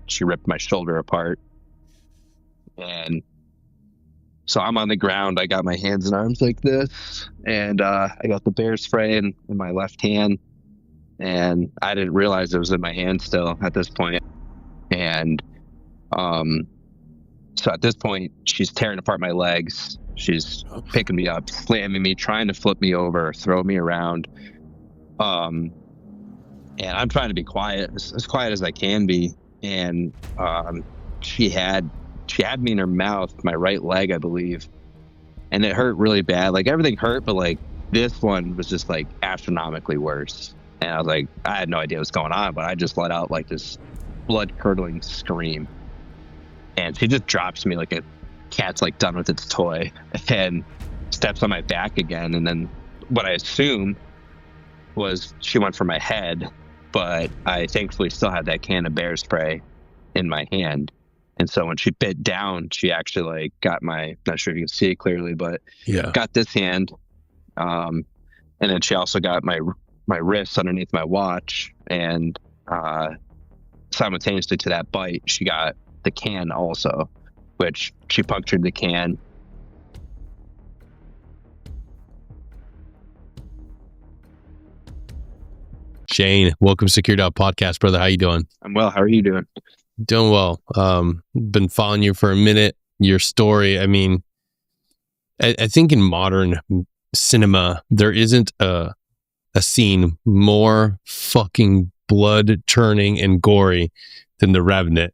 She ripped my shoulder apart. And so I'm on the ground. I got my hands and arms like this. And I got the bear spray in my left hand. And I didn't realize it was in my hand still at this point. And so at this point, she's tearing apart my legs. She's picking me up, slamming me, trying to flip me over, throw me around. And I'm trying to be quiet, as quiet as I can be. And she had me in her mouth, my right leg, I believe, and it hurt really bad. Like everything hurt, but like this one was just like astronomically worse. And I was like, I had no idea what's going on, but I just let out like this blood curdling scream. And she just drops me like a cat's like done with its toy and steps on my back again. And then what I assume was she went for my head, but I thankfully still had that can of bear spray in my hand. And so when she bit down, she actually like got my, not sure if you can see it clearly, but got this hand. And then she also got my wrist underneath my watch. And simultaneously to that bite, she got the can also, which she punctured the can. Shayne, welcome to Secure Podcast, brother. How you doing? I'm well. How are you doing? Doing well. Been following you for a minute. Your story, I mean, I think in modern cinema, there isn't a scene more fucking blood churning and gory than The Revenant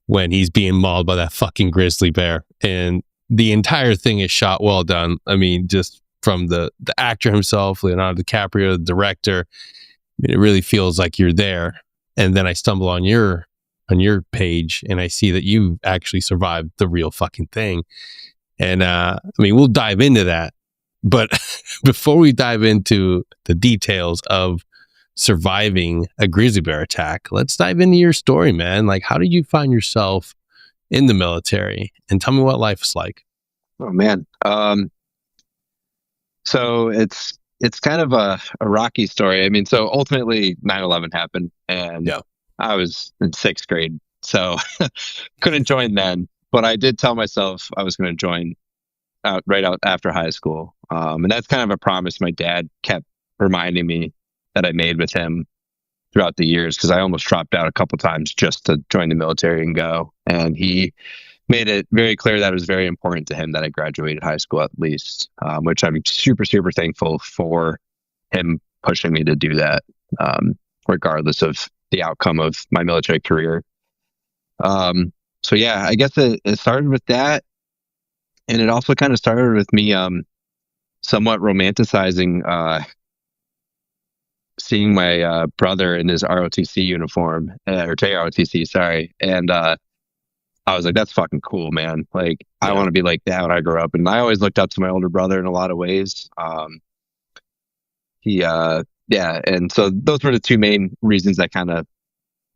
when he's being mauled by that fucking grizzly bear. And the entire thing is shot well done. I mean, just from the actor himself, Leonardo DiCaprio, the director, I mean, it really feels like you're there. And then I stumble on your page and I see that you actually survived the real fucking thing. And I mean, we'll dive into that. But before we dive into the details of surviving a grizzly bear attack, let's dive into your story, man. Like, how did you find yourself in the military? And tell me what life is like. Oh, man. So it's kind of a rocky story. I mean, so ultimately 9/11 happened and I was in 6th grade, so couldn't join then. But I did tell myself I was going to join right out after high school. And that's kind of a promise my dad kept reminding me that I made with him throughout the years, because I almost dropped out a couple times just to join the military and go. And he made it very clear that it was very important to him that I graduated high school at least, which I'm super, super thankful for him pushing me to do that, regardless of the outcome of my military career. So yeah, I guess it started with that. And it also kind of started with me somewhat romanticizing seeing my brother in his ROTC uniform, or JROTC, sorry. And I was like, that's fucking cool, man. Like, I want to be like that when I grow up. And I always looked up to my older brother in a lot of ways. And so those were the two main reasons that kind of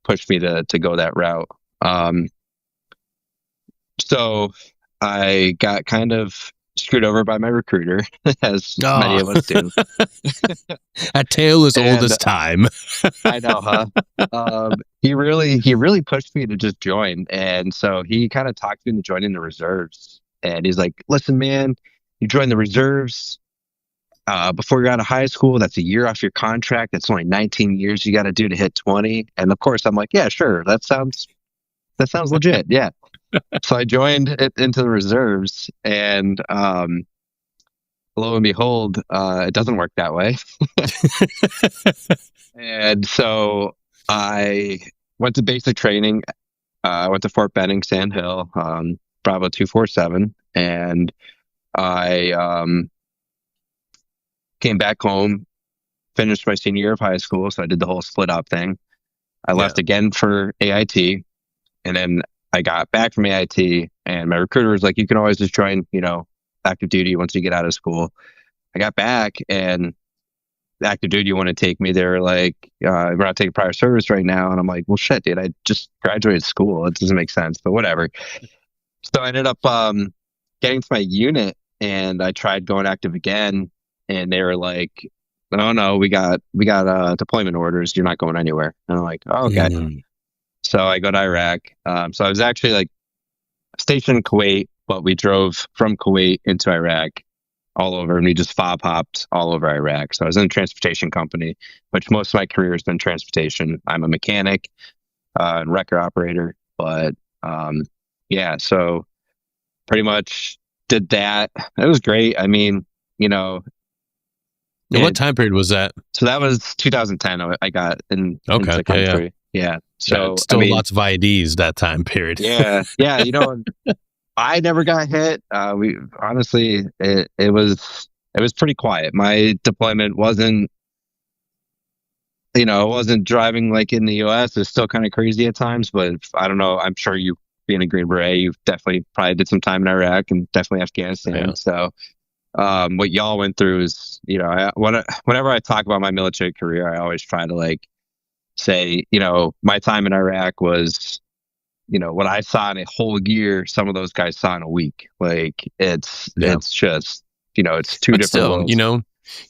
pushed me to go that route. So I got kind of screwed over by my recruiter, as many of us do. A tale as old as time. I know, huh? He really pushed me to just join. And so he kind of talked me into joining the reserves. And he's like, listen, man, you join the reserves before you're out of high school. That's a year off your contract. That's only 19 years you got to do to hit 20. And of course, I'm like, yeah, sure. That sounds legit. Yeah. So I joined it into the reserves, and lo and behold, it doesn't work that way. And so I went to basic training. I went to Fort Benning, Sand Hill, Bravo 247, and I came back home, finished my senior year of high school. So I did the whole split up thing. I left again for AIT, and then I got back from AIT, and my recruiter was like, you can always just join, active duty once you get out of school. I got back, and the active duty wanted to take me. They were like, we're not taking prior service right now. And I'm like, well, shit, dude, I just graduated school. It doesn't make sense, but whatever. So I ended up getting to my unit, and I tried going active again, and they were like, no, we got deployment orders. You're not going anywhere. And I'm like, oh, okay. So I go to Iraq. So I was actually like stationed in Kuwait, but we drove from Kuwait into Iraq all over, and we just fob hopped all over Iraq. So I was in a transportation company, which most of my career has been transportation. I'm a mechanic and wrecker operator, but yeah, so pretty much did that. It was great. I mean, you know, What time period was that? so that was 2010. I got into the country. Yeah. So still I mean, lots of IDs that time period. Yeah. You know, I never got hit. We honestly, it was pretty quiet. My deployment wasn't, you know, it wasn't driving like in the U.S. It's still kind of crazy at times, but I don't know. I'm sure you, being a Green Beret, you've definitely probably did some time in Iraq and definitely Afghanistan. Yeah. So what y'all went through is, you know, whenever I talk about my military career, I always try to like say, you know, my time in Iraq was, you know, what I saw in a whole year, some of those guys saw in a week. Like it's just, you know, it's two But different still, worlds. you know,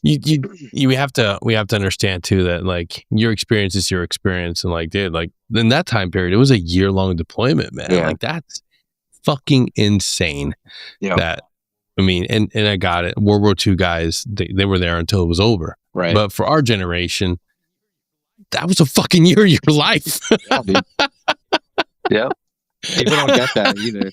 we have to understand too that like your experience is your experience, and like, dude, like in that time period, it was a year-long deployment, man. Yeah. Like that's fucking insane. Yeah. That, I mean, and I got it. World War II guys, they were there until it was over. Right. But for our generation, that was a fucking year of your life. Yeah, dude. Yeah. People don't get that either.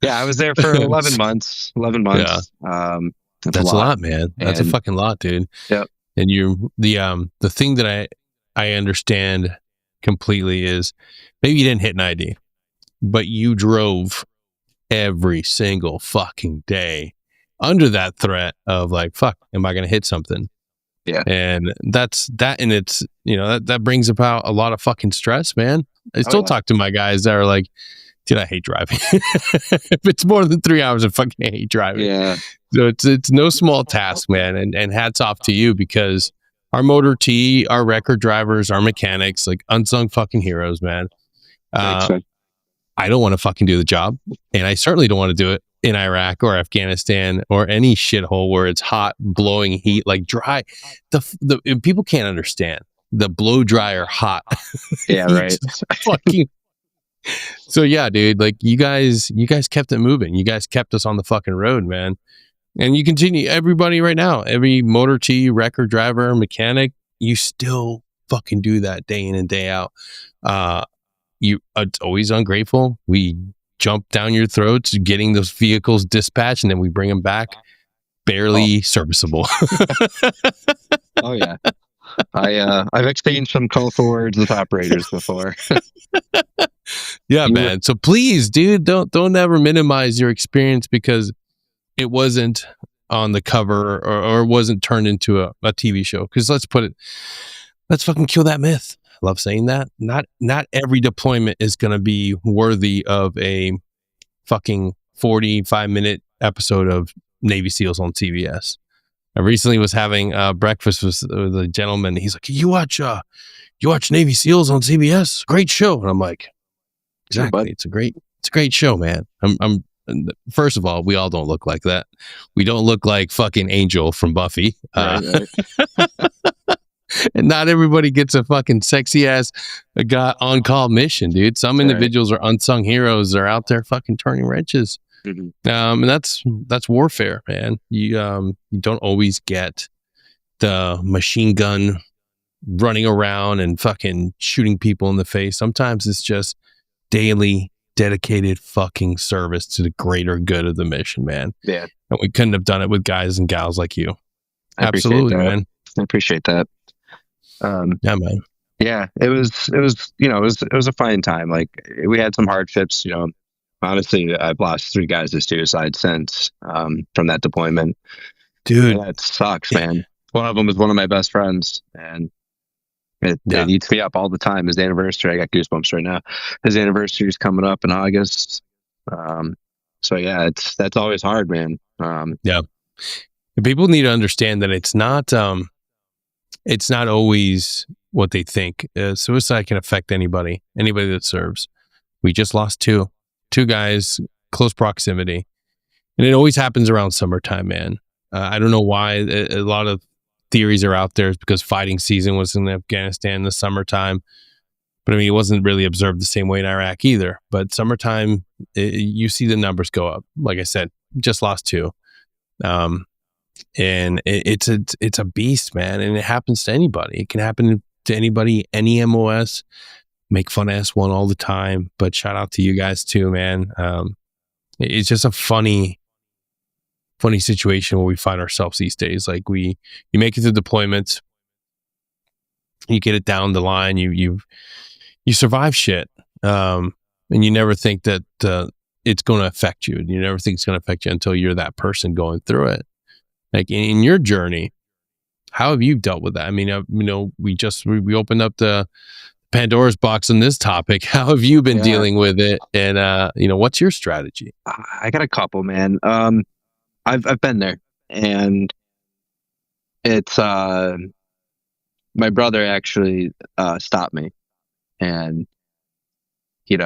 Yeah, I was there for 11 months. 11 months. Yeah. That's a lot, man. That's a fucking lot, dude. Yep. And the thing that I understand completely is maybe you didn't hit an ID, but you drove every single fucking day under that threat of like, fuck, am I going to hit something? Yeah. And that's that. And it's, you know, that brings about a lot of fucking stress, man. I still talk to my guys that are like, dude, I hate driving. If it's more than 3 hours, I fucking hate driving. Yeah. So it's no small task, man. And hats off to you, because our motor T, our record drivers, our mechanics, like unsung fucking heroes, man. I don't want to fucking do the job, and I certainly don't want to do it in Iraq or Afghanistan or any shithole where it's hot, blowing heat, like dry. The people can't understand the blow dryer hot. Yeah, right. Fucking. So yeah, dude, like you guys kept it moving. You guys kept us on the fucking road, man. And you continue, everybody right now, every motor T, record driver, mechanic, you still fucking do that day in and day out. It's always ungrateful. We jump down your throats getting those vehicles dispatched, and then we bring them back barely serviceable. Oh yeah. I've exchanged some colorful words with operators before. Yeah, man. So please, dude, don't ever minimize your experience because it wasn't on the cover or wasn't turned into a TV show. Because let's fucking kill that myth. I love saying that. Not every deployment is going to be worthy of a fucking 45-minute episode of Navy SEALs on CBS. I recently was having breakfast with a gentleman. He's like, you watch Navy SEALs on CBS? Great show. And I'm like, exactly. It's a great show, man. I'm first of all, we all don't look like that. We don't look like fucking Angel from Buffy. Right. And not everybody gets a fucking sexy ass on-call mission, dude. Some individuals are unsung heroes. They're out there fucking turning wrenches. Mm-hmm. And that's warfare, man. You don't always get the machine gun running around and fucking shooting people in the face. Sometimes it's just daily dedicated fucking service to the greater good of the mission, man. Yeah. And we couldn't have done it with guys and gals like you. Absolutely, man. I appreciate that. Yeah, man. Yeah, it was, you know, it was a fine time. Like we had some hardships, you know. Honestly, I've lost 3 guys to suicide since from that deployment. Dude, and that sucks, man. One of them was one of my best friends, and it eats me up all the time. His anniversary, I got goosebumps right now. His anniversary is coming up in August. So yeah, that's always hard, man. Yeah, people need to understand that it's not always what they think. Suicide can affect anybody that serves. We just lost two guys, close proximity, and it always happens around summertime, man. I don't know why. A lot of theories are out there. It's because fighting season was in Afghanistan in the summertime. But I mean, it wasn't really observed the same way in Iraq either. But summertime, you see the numbers go up. Like I said, just lost 2. And it's a beast, man. And it happens to anybody. It can happen to anybody, any MOS. Make fun of S1 all the time. But shout out to you guys too, man. It's just a funny situation where we find ourselves these days. Like you make it through deployments, you get it down the line, you survive shit, and you never think that it's going to affect you. You never think it's going to affect you until you're that person going through it. Like in your journey, how have you dealt with that? I mean, we opened up the Pandora's box on this topic. How have you been dealing with it? And what's your strategy? I got a couple, man. I've been there, and it's my brother actually stopped me, and he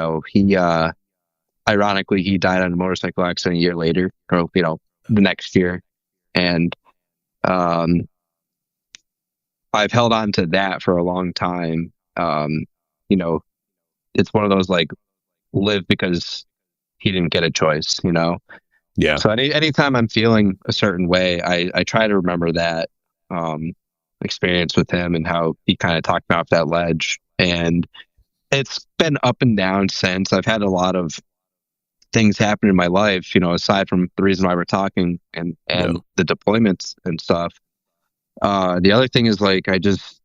ironically he died on a motorcycle accident a year later, or the next year, and I've held on to that for a long time. It's one of those like live because he didn't get a choice, Yeah. So anytime I'm feeling a certain way, I try to remember that experience with him and how he kind of talked me off that ledge. And it's been up and down since. I've had a lot of things happen in my life, aside from the reason why we're talking and the deployments and stuff. The other thing is like I just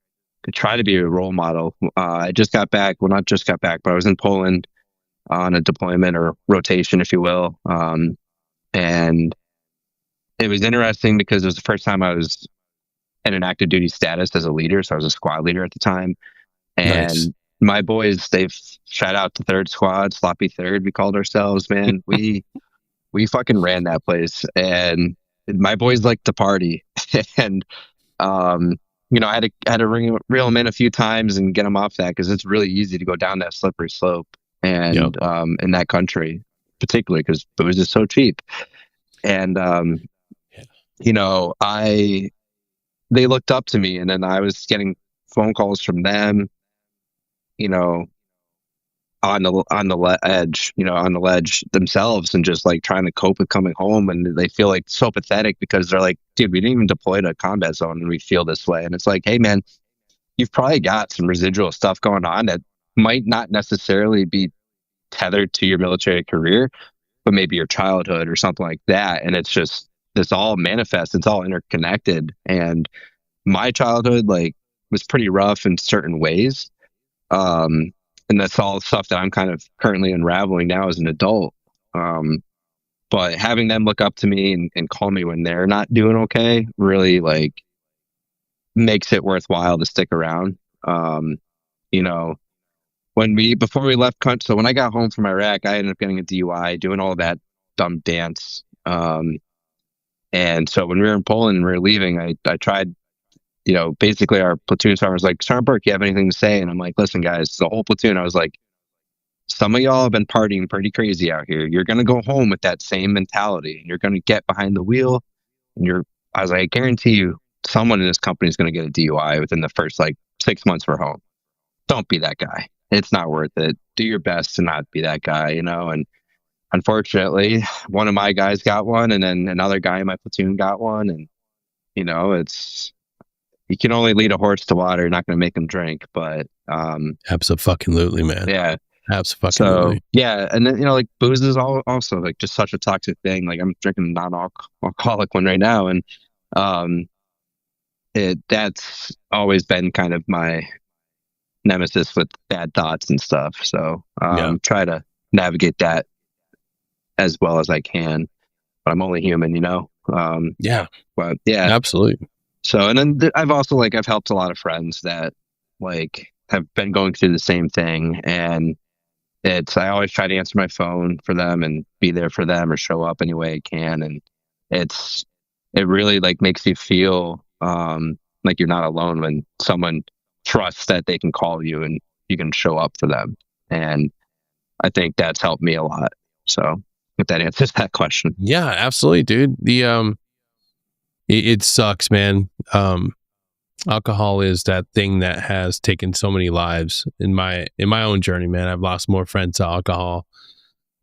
try to be a role model. I just got back. Well, not just got back, but I was in Poland on a deployment or rotation, if you will. And it was interesting because it was the first time I was in an active duty status as a leader. So I was a squad leader at the time. And my boys, they've shout out to Third Squad, Sloppy Third, we called ourselves, man. We fucking ran that place. And my boys like to party. And, I had to reel them in a few times and get them off that because it's really easy to go down that slippery slope. And in that country, particularly because booze is so cheap. And, they looked up to me, and then I was getting phone calls from them, on the ledge themselves, and just like trying to cope with coming home. And they feel like so pathetic because they're like, dude, we didn't even deploy to a combat zone and we feel this way. And it's like, hey man, you've probably got some residual stuff going on that might not necessarily be tethered to your military career, but maybe your childhood or something like that. And it's just, this all manifests, it's all interconnected. And my childhood was pretty rough in certain ways. And that's all stuff that I'm kind of currently unraveling now as an adult. But having them look up to me and call me when they're not doing okay really makes it worthwhile to stick around. Before we left country, so when I got home from Iraq, I ended up getting a DUI, doing all that dumb dance. And so when we were in Poland and we were leaving, I tried, basically our platoon sergeant was like, Shayne Burke, you have anything to say? And I'm like, listen, guys, the whole platoon, I was like, some of y'all have been partying pretty crazy out here. You're going to go home with that same mentality, and you're going to get behind the wheel. And I was like, I guarantee you, someone in this company is going to get a DUI within the first 6 months we're home. Don't be that guy. It's not worth it. Do your best to not be that guy, and unfortunately, one of my guys got one, and then another guy in my platoon got one. And, you can only lead a horse to water. You're not going to make him drink, but, Absolutely, man. Yeah. Absolutely. So, yeah. And then, booze is also just such a toxic thing. I'm drinking a non-alcoholic one right now. And, that's always been kind of my nemesis with bad thoughts and stuff. So, try to navigate that as well as I can, but I'm only human, but yeah, absolutely. So, and then I've also I've helped a lot of friends that have been going through the same thing, and I always try to answer my phone for them and be there for them or show up any way I can. And it really makes you feel like you're not alone when someone trusts that they can call you and you can show up for them. And I think that's helped me a lot. So if that answers that question. Yeah, absolutely, dude. It sucks, man. alcohol is that thing that has taken so many lives in my own journey, man. I've lost more friends to alcohol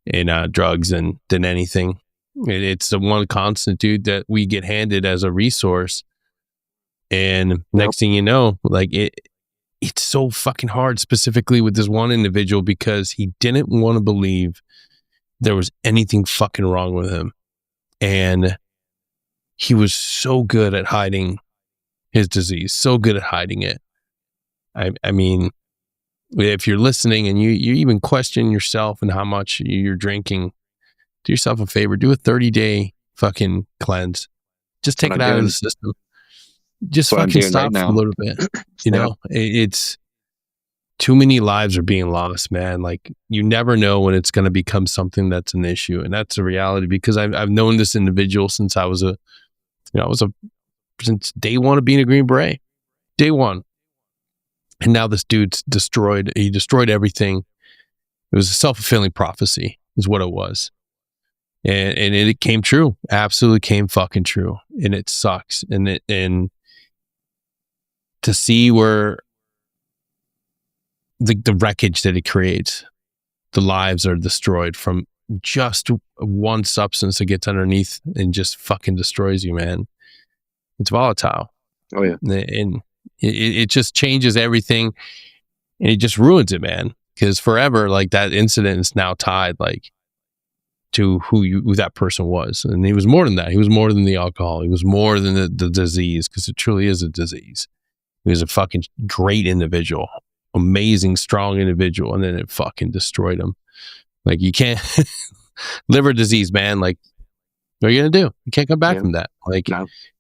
and drugs than anything. It's the one constant, dude, that we get handed as a resource. And next thing you know, like it's so fucking hard, specifically with this one individual, because he didn't want to believe there was anything fucking wrong with him. And he was so good at hiding his disease, so good at hiding it. I mean, if you're listening and you even question yourself and how much you're drinking, do yourself a favor, do a 30-day fucking cleanse. Just take it out of the system. Just fucking stop for a little bit. You know, it's too many lives are being lost, man. Like, you never know when it's going to become something that's an issue. And that's a reality, because I've known this individual since since day one of being a Green Beret, day one. And now this dude's destroyed. He destroyed everything. It was a self-fulfilling prophecy is what it was. And it came true. Absolutely came fucking true. And it sucks. And to see where the wreckage that it creates, the lives are destroyed from just one substance that gets underneath and just fucking destroys you, man. It's volatile. Oh yeah. And it just changes everything, and it just ruins it, man. Because forever, like, that incident is now tied, like, to who that person was. And he was more than that. He was more than the alcohol. He was more than the disease, because it truly is a disease. He was a fucking great individual, amazing, strong individual, and then it fucking destroyed him. Like, you can't liver disease, man. Like, what are you gonna do? You can't come back from that. Like,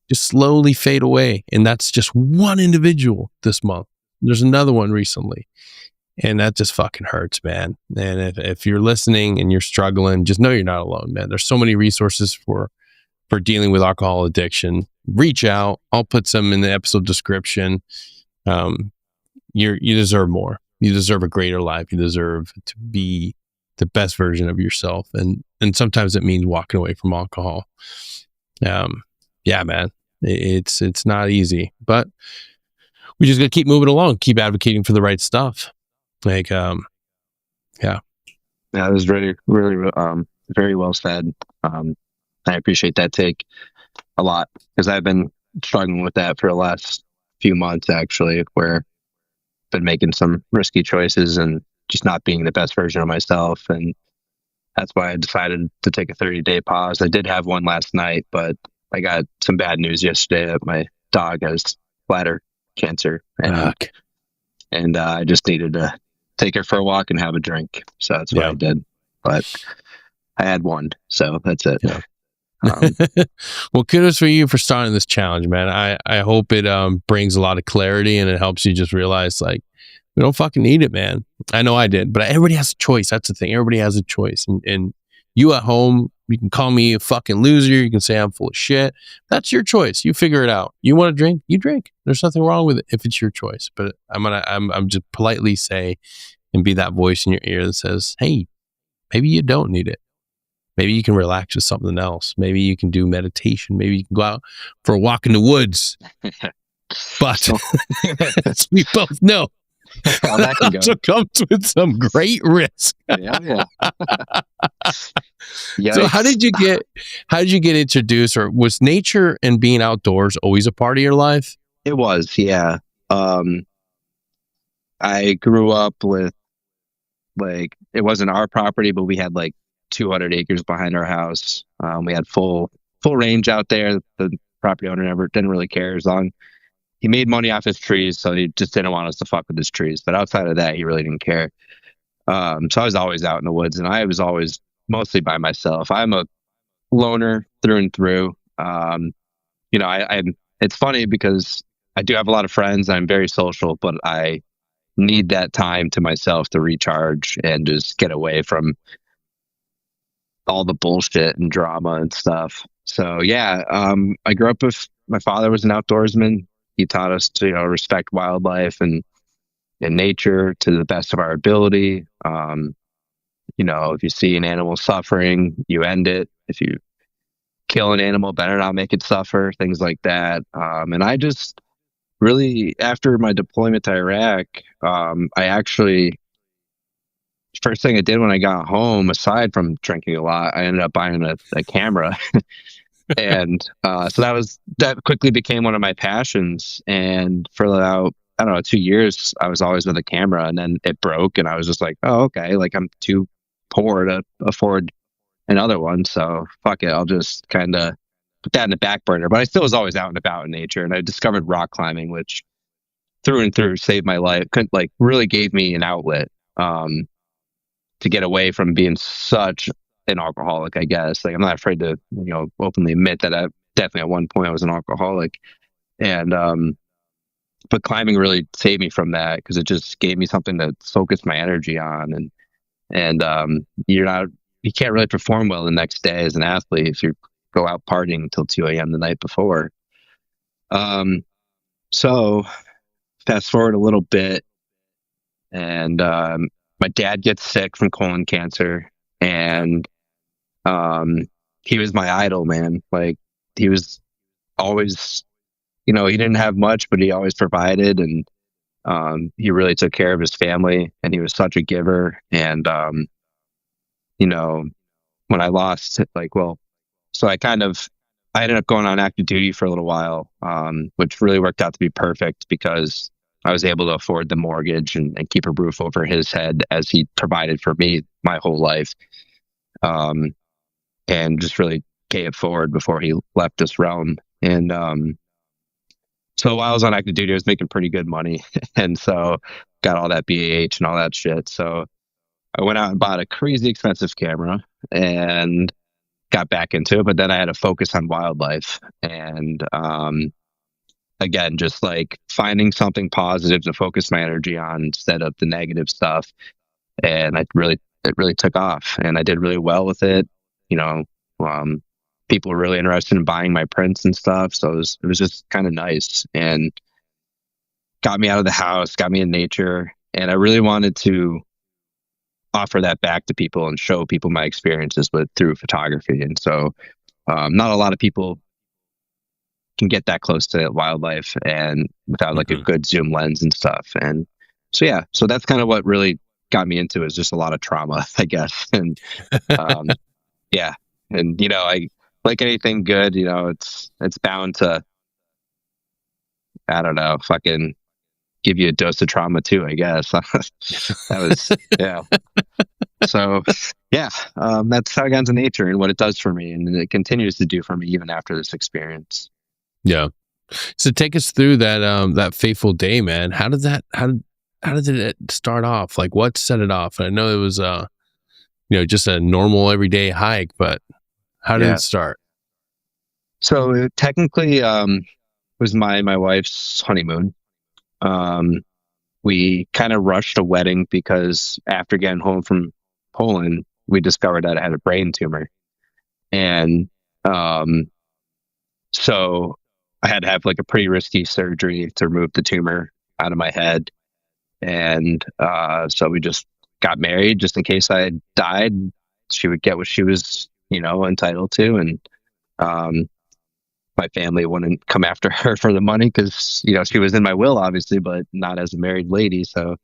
just slowly fade away. And that's just one individual this month. There's another one recently. And that just fucking hurts, man. And if you're listening and you're struggling, just know you're not alone, man. There's so many resources for dealing with alcohol addiction. Reach out. I'll put some in the episode description. You deserve more. You deserve a greater life. You deserve to be the best version of yourself. And sometimes it means walking away from alcohol. Yeah, man. It's not easy, but we just gotta keep moving along, keep advocating for the right stuff. Like, yeah, that was really, really, very well said. I appreciate that take a lot, because I've been struggling with that for the last few months, actually, where I've been making some risky choices and just not being the best version of myself. And that's why I decided to take a 30-day pause. I did have one last night, but I got some bad news yesterday that my dog has bladder cancer, and I just needed to take her for a walk and have a drink. So that's what I did. But I had one, so that's it. Yeah. Well, kudos for you for starting this challenge, man. I hope it brings a lot of clarity, and it helps you just realize, like, we don't fucking need it, man. I know I did, but everybody has a choice. That's the thing. Everybody has a choice, and you at home, you can call me a fucking loser. You can say I'm full of shit. That's your choice. You figure it out. You want to drink? You drink. There's nothing wrong with it if it's your choice. But I'm just politely say and be that voice in your ear that says, hey, maybe you don't need it. Maybe you can relax with something else. Maybe you can do meditation. Maybe you can go out for a walk in the woods. But as we both know, that also comes with some great risk. Yeah. So how did you get introduced, or was nature and being outdoors always a part of your life? It was, yeah. I grew up with, like, it wasn't our property, but we had like 200 acres behind our house. We had full range out there. The property owner didn't really care, as long he made money off his trees, so he just didn't want us to fuck with his trees. But outside of that, he really didn't care. So I was always out in the woods, and I was always mostly by myself. I'm a loner through and through. It's funny because I do have a lot of friends. I'm very social, but I need that time to myself to recharge and just get away from all the bullshit and drama and stuff. So yeah, I grew up with, my father was an outdoorsman. He taught us to, respect wildlife and nature to the best of our ability. If you see an animal suffering, you end it. If you kill an animal, better not make it suffer, things like that. And I just really, after my deployment to Iraq, I actually, first thing I did when I got home, aside from drinking a lot, I ended up buying a camera. And so that quickly became one of my passions. And for about, I don't know, 2 years, I was always with a camera, and then it broke, and I was just like, oh, okay, like I'm too poor to afford another one, so fuck it, I'll just kind of put that in the back burner. But I still was always out and about in nature, and I discovered rock climbing, which through and through saved my life. Like really gave me an outlet to get away from being such an alcoholic, I guess. Like I'm not afraid to, openly admit that I definitely at one point I was an alcoholic. And but climbing really saved me from that, because it just gave me something to focus my energy on. And you can't really perform well the next day as an athlete if you go out partying until 2 a.m. the night before. So fast forward a little bit, and my dad gets sick from colon cancer, and he was my idol, man. Like he was always, he didn't have much, but he always provided, and he really took care of his family, and he was such a giver. And when I lost, so I ended up going on active duty for a little while, which really worked out to be perfect, because I was able to afford the mortgage and keep a roof over his head as he provided for me my whole life. And just really pay it forward before he left this realm. And so while I was on active duty, I was making pretty good money. And so got all that BAH and all that shit. So I went out and bought a crazy expensive camera and got back into it. But then I had to focus on wildlife. And again, just like finding something positive to focus my energy on instead of the negative stuff. And it really took off, and I did really well with it. People were really interested in buying my prints and stuff. So it was just kind of nice, and got me out of the house, got me in nature. And I really wanted to offer that back to people and show people my experiences through photography. And so not a lot of people can get that close to wildlife and without like a good zoom lens and stuff. And so, yeah, so that's kind of what really got me into it, is just a lot of trauma, I guess. And yeah. And, I like anything good, it's bound to, I don't know, fucking give you a dose of trauma too, I guess. That was, yeah. So yeah, that's how I got into nature and what it does for me. And it continues to do for me even after this experience. Yeah. So take us through that fateful day, man. How did it start off? Like what set it off? I know it was just a normal everyday hike, but how did it start? So it technically was my wife's honeymoon. We kind of rushed a wedding because after getting home from Poland, we discovered that I had a brain tumor. And so I had to have like a pretty risky surgery to remove the tumor out of my head. And so we just got married just in case I died. She would get what she was, entitled to. And my family wouldn't come after her for the money because, she was in my will, obviously, but not as a married lady. So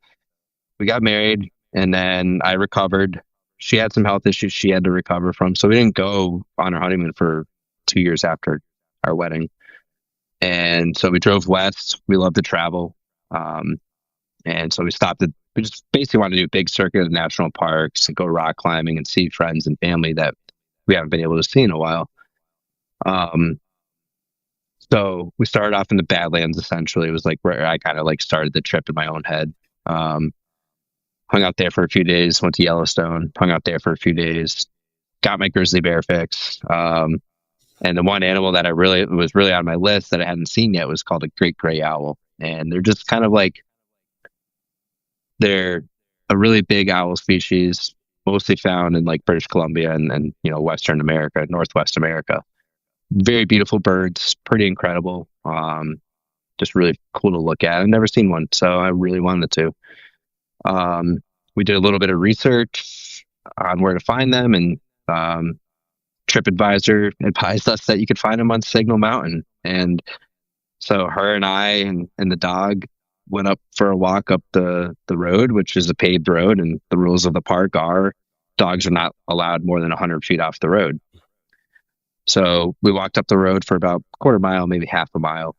we got married, and then I recovered. She had some health issues she had to recover from. So we didn't go on our honeymoon for 2 years after our wedding. And so we drove west. We love to travel. And so we just basically wanted to do a big circuit of national parks and go rock climbing and see friends and family that we haven't been able to see in a while. So we started off in the Badlands, essentially. It was like where I kind of like started the trip in my own head. Hung out there for a few days, went to Yellowstone, hung out there for a few days, got my grizzly bear fix. And the one animal that was really on my list that I hadn't seen yet was called a great gray owl. And they're just kind of like, they're a really big owl species, mostly found in like British Columbia and Western America, Northwest America. Very beautiful birds, pretty incredible. Just really cool to look at. I've never seen one, so I really wanted to. We did a little bit of research on where to find them, and TripAdvisor advised us that you could find them on Signal Mountain. And So her and I and the dog went up for a walk up the road, which is a paved road, and the rules of the park are dogs are not allowed more than 100 feet off the road. So we walked up the road for about a quarter mile, maybe half a mile,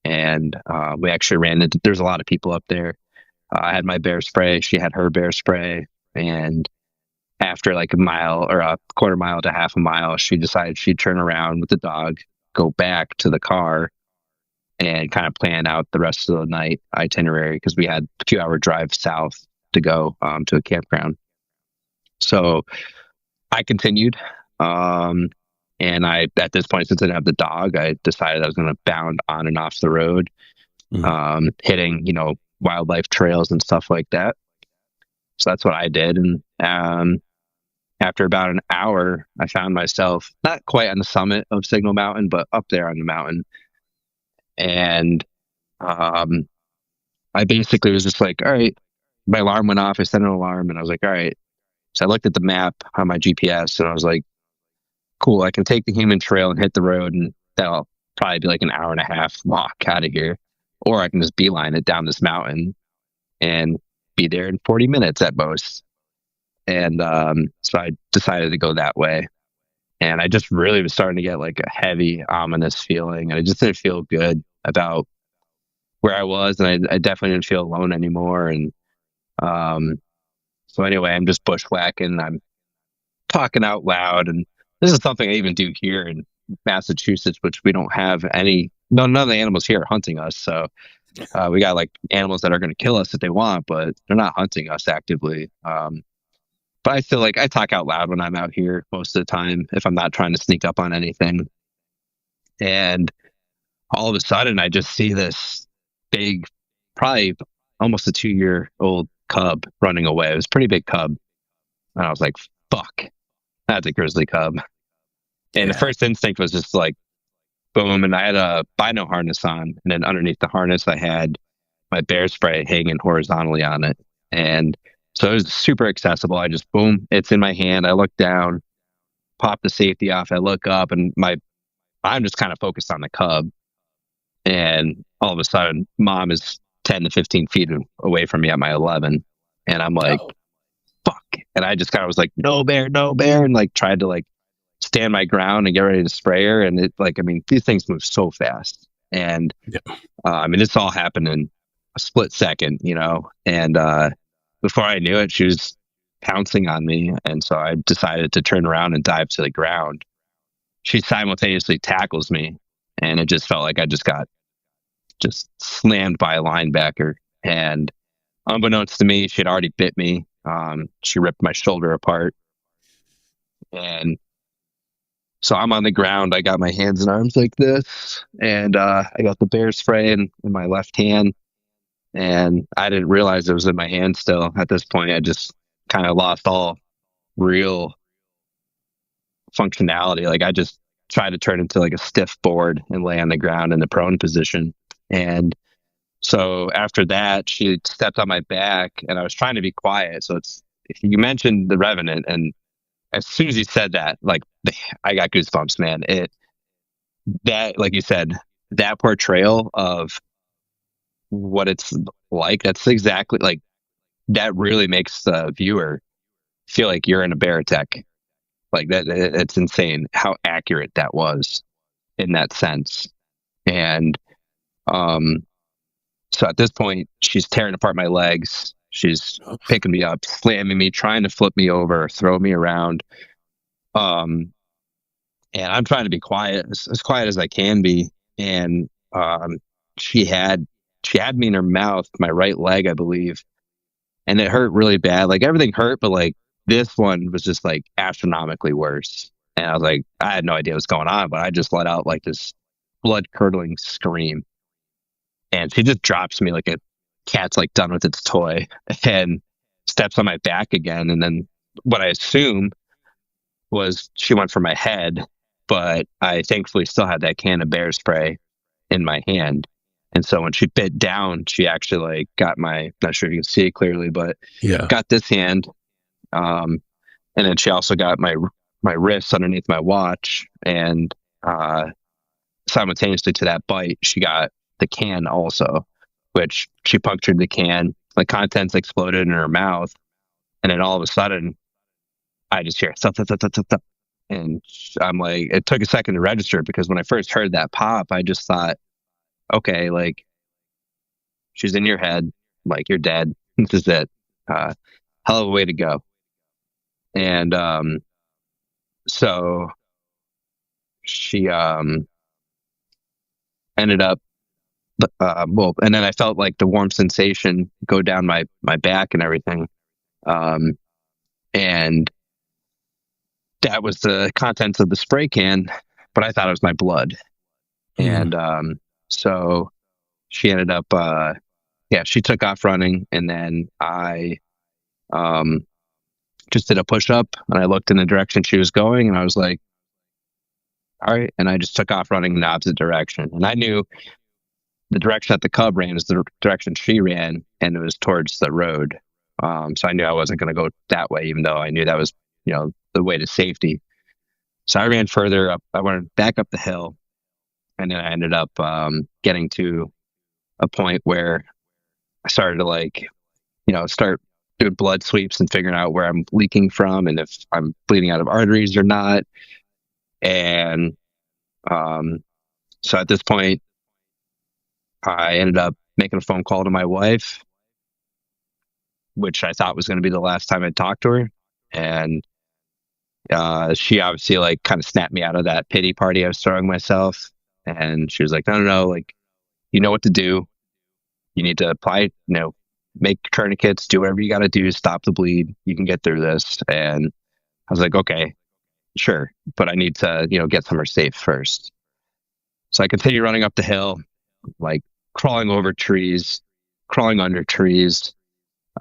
and we actually ran into. There's a lot of people up there. I had my bear spray. She had her bear spray, and after like a mile or a quarter mile to half a mile, she decided she'd turn around with the dog, go back to the car, and kind of plan out the rest of the night itinerary because we had a 2 hour drive south to go to a campground. So I continued. And at this point, since I didn't have the dog, I decided I was going to bound on and off the road, hitting, wildlife trails and stuff like that. So that's what I did. And after about an hour, I found myself not quite on the summit of Signal Mountain, but up there on the mountain. And I basically was just like, all right, my alarm went off. I set an alarm and I was like, all right. So I looked at the map on my GPS and I was like, cool, I can take the human trail and hit the road, and that'll probably be like an hour and a half walk out of here. Or I can just beeline it down this mountain and be there in 40 minutes at most. And so I decided to go that way. And I just really was starting to get like a heavy, ominous feeling. And I just didn't feel good about where I was. And I definitely didn't feel alone anymore. And so anyway, I'm just bushwhacking. I'm talking out loud. And this is something I even do here in Massachusetts, which we don't have none of the animals here are hunting us. So we got like animals that are going to kill us if they want, but they're not hunting us actively. But I feel like I talk out loud when I'm out here most of the time if I'm not trying to sneak up on anything. And all of a sudden, I just see this big, probably almost a 2-year-old cub running away. It was a pretty big cub. And I was like, fuck, that's a grizzly cub. And the first instinct was just like, boom. And I had a bino harness on. And then underneath the harness, I had my bear spray hanging horizontally on it. And so it was super accessible. I just, boom, it's in my hand. I look down, pop the safety off. I look up and I'm just kind of focused on the cub. And all of a sudden, mom is 10 to 15 feet away from me at my 11. And I'm like, fuck. And I just kind of was like, no bear. And like tried to like stand my ground and get ready to spray her. And it like, I mean, these things move so fast. And I mean, it's all happened in a split second, and before I knew it, she was pouncing on me. And so I decided to turn around and dive to the ground. She simultaneously tackles me. And it just felt like I just got slammed by a linebacker. And unbeknownst to me, she had already bit me. She ripped my shoulder apart. And so I'm on the ground. I got my hands and arms like this. And I got the bear spray in my left hand. And I didn't realize it was in my hand still. At this point, I just kind of lost all real functionality. Like I just tried to turn into like a stiff board and lay on the ground in the prone position. And so after that, she stepped on my back and I was trying to be quiet. So you mentioned the Revenant, and as soon as you said that, like I got goosebumps, man. That, like you said, that portrayal of what it's like, that's exactly like, that really makes the viewer feel like you're in a bear attack. Like that, it's insane how accurate that was in that sense. And so at this point, she's tearing apart my legs. She's picking me up, slamming me, trying to flip me over, throw me around. And I'm trying to be quiet, as quiet as I can be. And she had me in her mouth, my right leg, I believe, and it hurt really bad. Like everything hurt, but like this one was just like astronomically worse. And I was like, I had no idea what's going on, but I just let out like this blood curdling scream. And she just drops me like a cat's like done with its toy and steps on my back again. And then what I assume was she went for my head, but I thankfully still had that can of bear spray in my hand. And so when she bit down, she actually like got not sure if you can see it clearly, but got this hand. And then she also got my wrist underneath my watch and simultaneously to that bite, she got the can also, which she punctured the can. The contents exploded in her mouth, and then all of a sudden, I just hear thud, thud, thud, thud, thud, thud. And I'm like, it took a second to register because when I first heard that pop, I just thought, okay, like she's in your head, like you're dead. This is it. Hell of a way to go. And so she ended up and then I felt like the warm sensation go down my back and everything. And that was the contents of the spray can, but I thought it was my blood. And so she ended up she took off running, and then I just did a push-up, and I looked in the direction she was going, and I was like, all right, and I just took off running in the opposite direction. And I knew the direction that the cub ran is the direction she ran, and it was towards the road. So I knew I wasn't going to go that way, even though I knew that was, the way to safety. So I ran further up. I went back up the hill, and then I ended up getting to a point where I started to start doing blood sweeps and figuring out where I'm leaking from and if I'm bleeding out of arteries or not. And so at this point, I ended up making a phone call to my wife, which I thought was going to be the last time I'd talk to her. And she obviously kind of snapped me out of that pity party I was throwing myself. And she was like, no, you know what to do. You need to apply, make tourniquets, do whatever you got to do to stop the bleed. You can get through this. And I was like, okay, sure. But I need to, get somewhere safe first. So I continue running up the hill, crawling over trees, crawling under trees.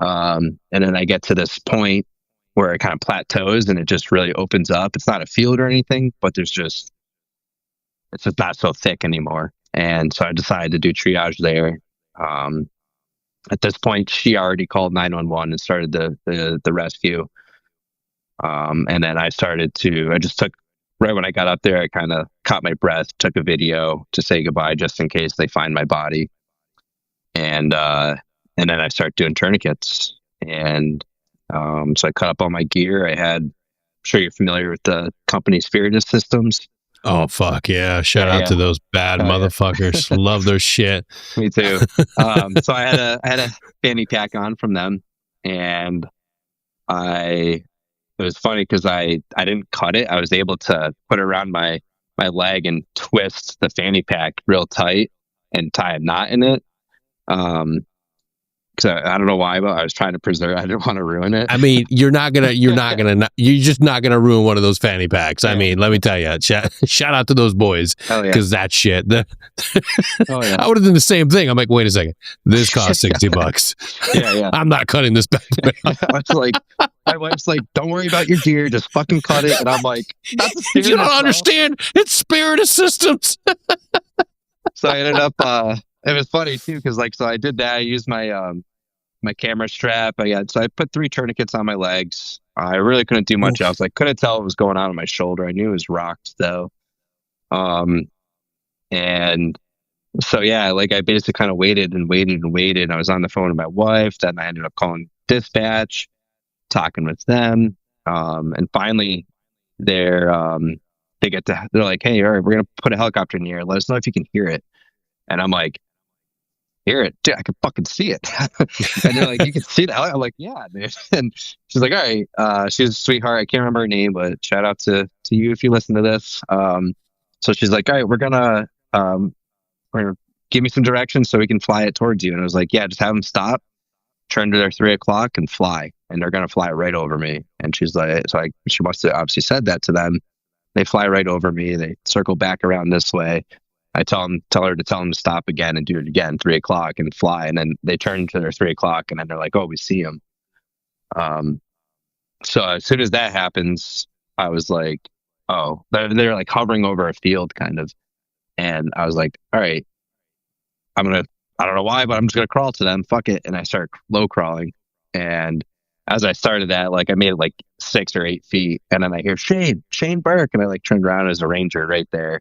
And then I get to this point where it kind of plateaus and it just really opens up. It's not a field or anything, but it's just not so thick anymore. And so I decided to do triage there. At this point, she already called 911 and started the rescue. And then I just took, right when I got up there, I kind of caught my breath, took a video to say goodbye just in case they find my body. And then I started doing tourniquets. And so I cut up all my gear. I'm sure you're familiar with the company Spiritus Systems. Oh, fuck yeah. Shout out to those bad motherfuckers. Yeah. Love their shit. Me too. So I had a fanny pack on from them, and it was funny because I didn't cut it. I was able to put it around my leg and twist the fanny pack real tight and tie a knot in it. Because I don't know why, but I was trying to preserve. I didn't want to ruin it. I mean, you're just not gonna ruin one of those fanny packs. Yeah. I mean, let me tell you, shout out to those boys because that shit. I would have done the same thing. I'm like, wait a second, this costs $60. Yeah. I'm not cutting this back. My wife's like, don't worry about your gear, just fucking cut it. And I'm like, you don't understand. It's Spiritus Systems. So I ended up. It was funny too, because so I did that. I used my my camera strap. So I put 3 tourniquets on my legs. I really couldn't do much else. I couldn't tell what was going on my shoulder. I knew it was rocked though. And so I basically kind of waited. I was on the phone with my wife. Then I ended up calling dispatch, talking with them, and finally they're like, hey, all right, we're gonna put a helicopter in the air. Let us know if you can hear it. And I'm like, hear it? Dude, I can fucking see it. And they're like, you can see that? I'm like, yeah, dude. And she's like, all right. She's a sweetheart. I can't remember her name, but shout out to you if you listen to this. So she's like, all right, we're gonna give me some directions so we can fly it towards you. And I was like, yeah, just have them stop, turn to their 3 o'clock and fly. And they're gonna fly right over me. And she's like, she must have obviously said that to them. They fly right over me. They circle back around this way. I tell her to tell them to stop again and do it again, 3 o'clock and fly. And then they turn to their 3 o'clock and then they're like, oh, we see them. So as soon as that happens, I was like, oh, they're like hovering over a field kind of. And I was like, all right, I don't know why, but I'm just going to crawl to them. Fuck it. And I start low crawling. And as I started that, I made it 6 or 8 feet. And then I hear Shayne Burke. And I turned around as a ranger right there.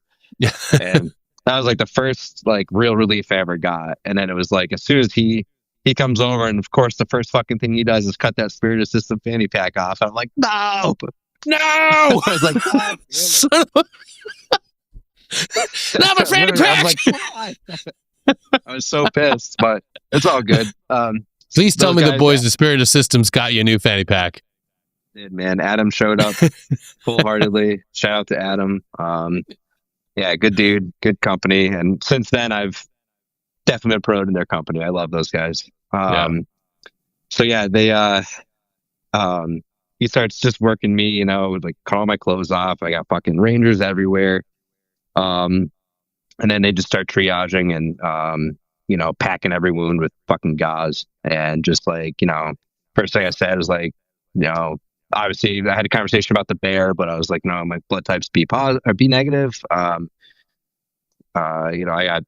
And That was like the first like real relief I ever got. And then it was like as soon as he comes over, and of course the first fucking thing he does is cut that spirit system fanny pack off. I'm like, no. I was like, God, Son of not my fanny literally, I pack. was like, why? I was so pissed, but it's all good. Please tell those me the guys- boys, the Spirit of Systems got you a new fanny pack. Did, man. Adam showed up full-heartedly. Shout out to Adam. Yeah, good dude, good company. And since then, I've definitely been promoted in their company. I love those guys. So yeah, they he starts just working me, you know, with like cut all my clothes off. I got fucking Rangers everywhere. And then they just start triaging and you know, packing every wound with fucking gauze. And just like, you know, first thing I said was like, you know, obviously I had a conversation about the bear, but I was like, no, my blood type's B positive or B negative. You know, I got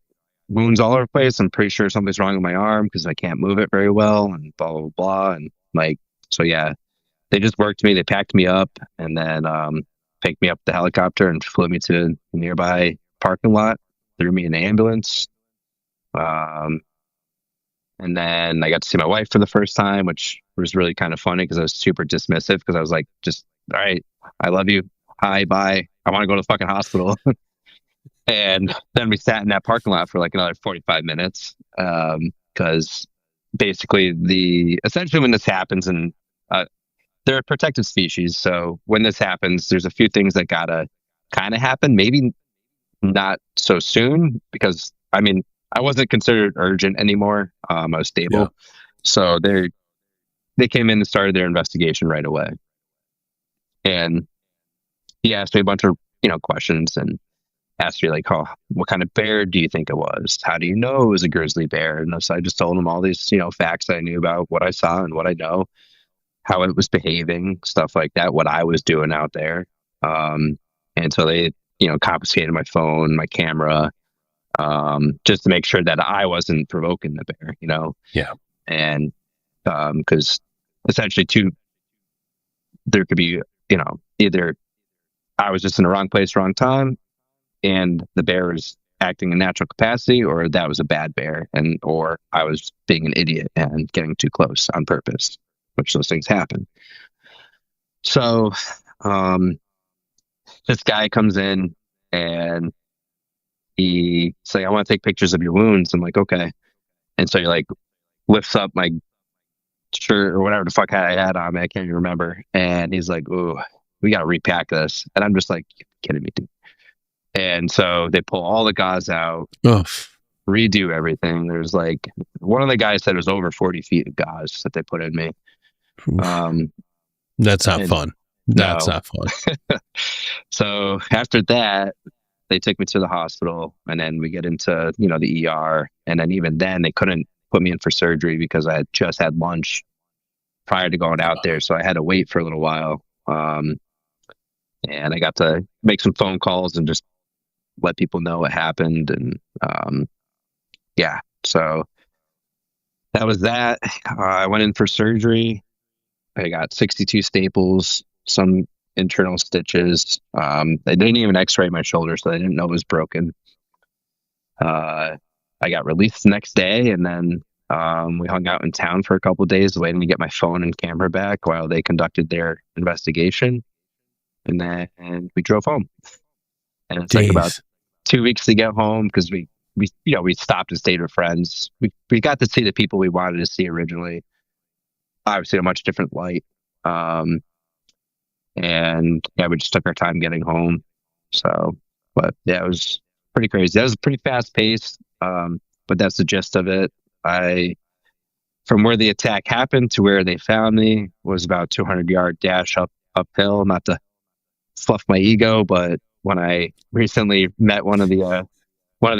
wounds all over the place. I'm pretty sure something's wrong with my arm because I can't move it very well, and blah blah blah. And like, so yeah, they just worked me. They packed me up and then picked me up the helicopter and flew me to a nearby parking lot. Threw me in the ambulance. And then I got to see my wife for the first time, which was really kind of funny because I was super dismissive because I was like, just, all right, I love you. Hi, bye. I want to go to the fucking hospital. And then we sat in that parking lot for like another 45 minutes. Because basically essentially when this happens, and they're a protected species. So when this happens, there's a few things that gotta kind of happen. Maybe not so soon because I mean, I wasn't considered urgent anymore. I was stable. Yeah. So they came in and started their investigation right away. And he asked me a bunch of, you know, questions and asked me like, oh, what kind of bear do you think it was? How do you know it was a grizzly bear? And so I just told him all these, you know, facts I knew about what I saw and what I know, how it was behaving, stuff like that, what I was doing out there. And so they, you know, confiscated my phone, my camera, just to make sure that I wasn't provoking the bear, you know? Yeah. And because essentially there could be, you know, either I was just in the wrong place, wrong time, and the bear was acting in natural capacity, or that was a bad bear, or I was being an idiot and getting too close on purpose, which those things happen. So this guy comes in and he's like, I want to take pictures of your wounds. I'm like, okay. And so he like lifts up my shirt or whatever the fuck I had on me. I can't even remember. And he's like, ooh, we got to repack this. And I'm just like, you're kidding me, dude. And so they pull all the gauze out, redo everything. There's like, one of the guys said it was over 40 feet of gauze that they put in me. That's not fun. That's not fun. So after that, they took me to the hospital, and then we get into, you know, the ER. And then even then they couldn't put me in for surgery because I had just had lunch prior to going out there. So I had to wait for a little while. And I got to make some phone calls and just let people know what happened. And yeah, so that was that. I went in for surgery. I got 62 staples, some internal stitches. They didn't even x-ray my shoulder, so they didn't know it was broken. I got released the next day, and then we hung out in town for a couple of days waiting to get my phone and camera back while they conducted their investigation. And then we drove home. And it took about 2 weeks to get home because we you know, we stopped and stayed with friends. We got to see the people we wanted to see originally, obviously in a much different light. And yeah, we just took our time getting home. So, but yeah, it was pretty crazy. That was pretty fast paced. But that's the gist of it. From where the attack happened to where they found me was about 200-yard dash uphill. Not to fluff my ego, but when I recently met one of the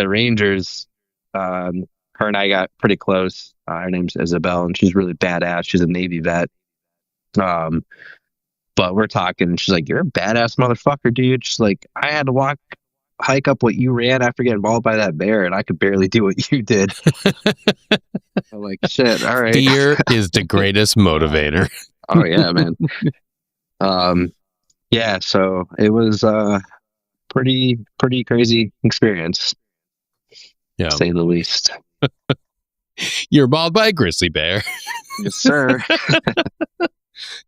Rangers, her and I got pretty close. Her name's Isabel, and she's really badass. She's a Navy vet. But we're talking, and she's like, "You're a badass motherfucker, dude." She's like, "I had to hike up what you ran after getting mauled by that bear, and I could barely do what you did." I'm like, shit, all right. Fear is the greatest motivator. Oh yeah, man. Yeah, so it was a pretty crazy experience. Yeah. say the least. You're mauled by a grizzly bear. Yes, sir.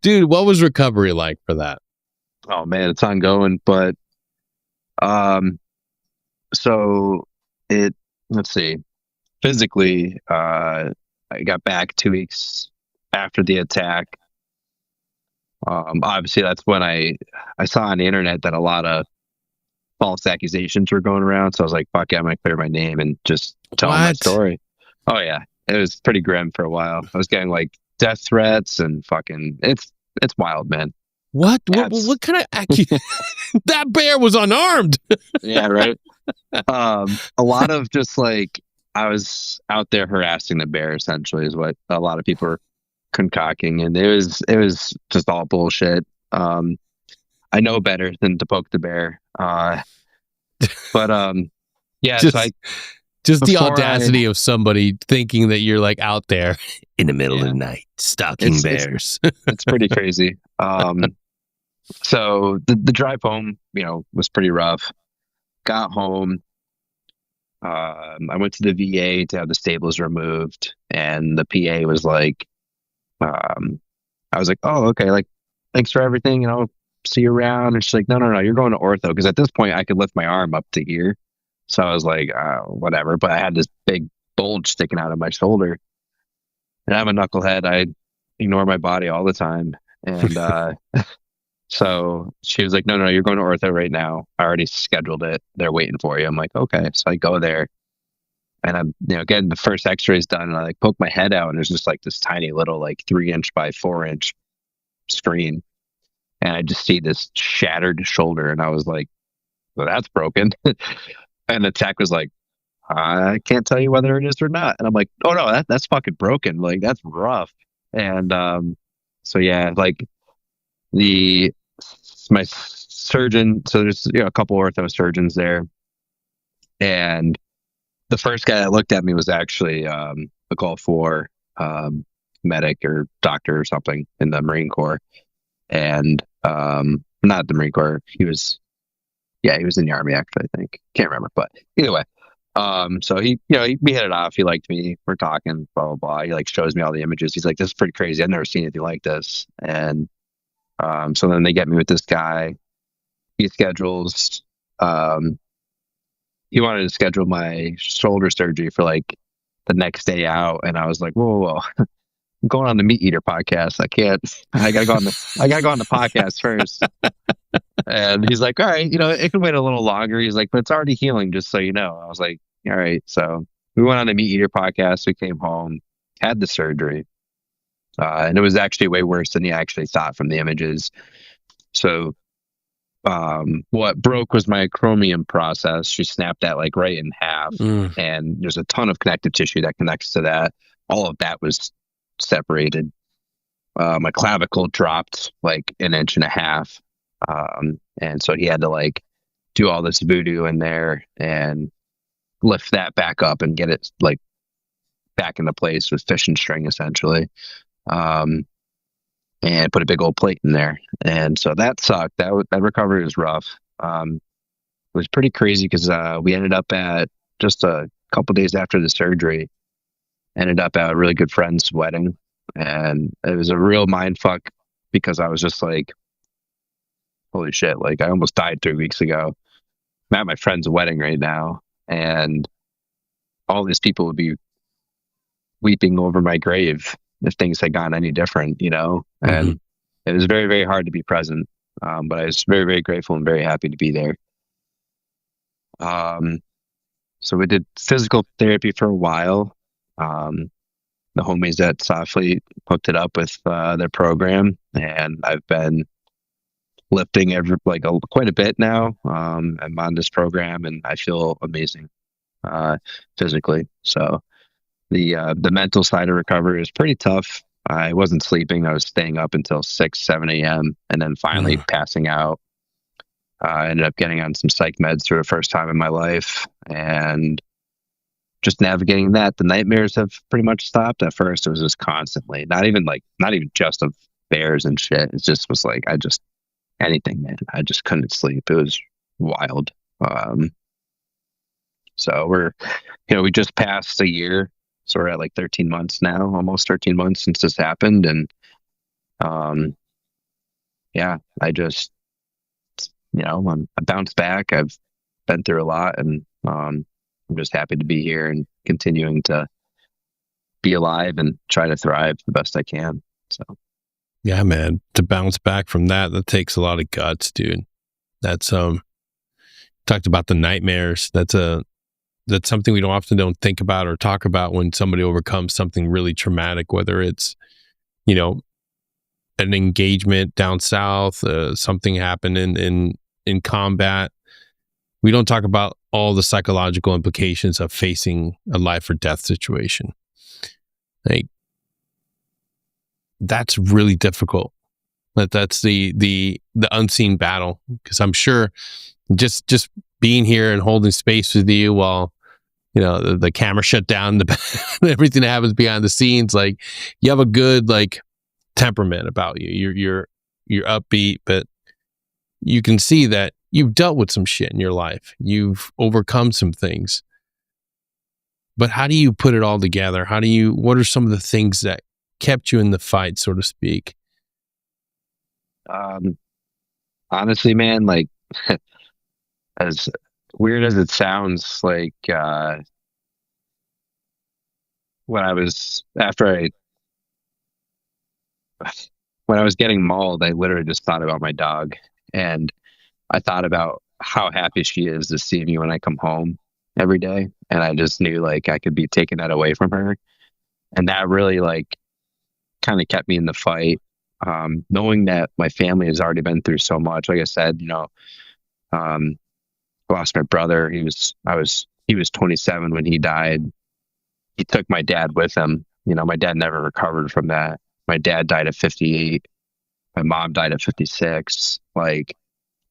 Dude, what was recovery like for that? Oh man, it's ongoing, but so let's see. Physically, I got back 2 weeks after the attack. Obviously that's when I saw on the internet that a lot of false accusations were going around. So I was like, fuck yeah, I'm gonna clear my name and just tell my What? story. Oh yeah. It was pretty grim for a while. I was getting like death threats and fucking it's wild, man. What? Abs- What kind of that bear was unarmed. Yeah, right. A lot of just like I was out there harassing the bear essentially is what a lot of people were concocting, and it was just all bullshit. I know better than to poke the bear. But yeah, just, so I just the before audacity of somebody thinking that you're like out there in the middle Yeah. of the night stalking bears. It's pretty crazy. So the drive home, was pretty rough. Got home. I went to the VA to have the staples removed, and the PA was like, I was like, oh, okay, like, thanks for everything, and I'll see you around. And she's like, no, you're going to ortho, because at this point I could lift my arm up to here. So I was like, whatever. But I had this big bulge sticking out of my shoulder, and I'm a knucklehead. I ignore my body all the time, and so she was like, no, you're going to ortho right now. I already scheduled it. They're waiting for you. I'm like, okay. So I go there, and I'm, getting the first x-rays done, and I like poke my head out, and there's just like this tiny little like 3-inch by 4-inch screen. And I just see this shattered shoulder. And I was like, well, that's broken. And the tech was like, I can't tell you whether it is or not. And I'm like, oh no, that's fucking broken. Like, that's rough. And so yeah, like my surgeon, so there's a couple ortho surgeons there. And the first guy that looked at me was actually a Gulf War medic or doctor or something in the Marine Corps. And not the Marine Corps. He was in the Army actually, I think. Can't remember, but either way. So we hit it off. He liked me. We're talking, blah blah blah. He like shows me all the images. He's like, "This is pretty crazy. I've never seen anything like this." And so then they get me with this guy. He schedules. He wanted to schedule my shoulder surgery for like the next day out, and I was like, whoa. I'm going on the Meat Eater podcast. I gotta go on the podcast first. And he's like, all right, it can wait a little longer. He's like, but it's already healing, just so you know. I was like, all right. So we went on the Meat Eater podcast. We came home, had the surgery. And it was actually way worse than he actually thought from the images. So what broke was my acromion process. She snapped that like right in half. And there's a ton of connective tissue that connects to that. All of that was separated. My clavicle dropped like 1.5 inches. And so he had to like do all this voodoo in there and lift that back up and get it like back into place with fishing string essentially. And put a big old plate in there. And so that sucked. That recovery was rough. It was pretty crazy because we ended up at just a couple days after the surgery, ended up at a really good friend's wedding. And it was a real mind fuck because I was just like, holy shit, like I almost died 3 weeks ago. I'm at my friend's wedding right now, and all these people would be weeping over my grave if things had gone any different, and it was very, very hard to be present. But I was very, very grateful and very happy to be there. So we did physical therapy for a while. The homies at Softly hooked it up with their program, and I've been lifting quite a bit now. I'm on this program, and I feel amazing physically. So the mental side of recovery is pretty tough. I wasn't sleeping. I was staying up until 6, 7 a.m. and then finally passing out. I ended up getting on some psych meds for the first time in my life, and just navigating that. The nightmares have pretty much stopped. At first, it was just constantly, not even just of bears and shit. It just was like, anything, man. I just couldn't sleep. It was wild. So we just passed a year. So we're at like 13 months now, almost 13 months since this happened. And, yeah, I bounced back. I've been through a lot, and, I'm just happy to be here and continuing to be alive and try to thrive the best I can. So, Yeah, man, to bounce back from that takes a lot of guts, dude. That's, talked about the nightmares. That's something we don't think about or talk about when somebody overcomes something really traumatic, whether it's, an engagement down south, something happened in combat. We don't talk about all the psychological implications of facing a life or death situation. Like, that's really difficult. That's the unseen battle, because I'm sure just being here and holding space with you while the camera shut down, everything that happens behind the scenes, like, you have a good temperament about you. You're upbeat, but you can see that you've dealt with some shit in your life. You've overcome some things. But how do you put it all together? What are some of the things that kept you in the fight, so to speak? Honestly, man, like, as weird as it sounds, like, when I was getting mauled, I literally just thought about my dog, and I thought about how happy she is to see me when I come home every day. And I just knew, like, I could be taking that away from her. And that really, like, kind of kept me in the fight. Knowing that my family has already been through so much. Like I said, I lost my brother. He was 27 when he died. He took my dad with him. My dad never recovered from that. My dad died at 58. My mom died at 56. Like,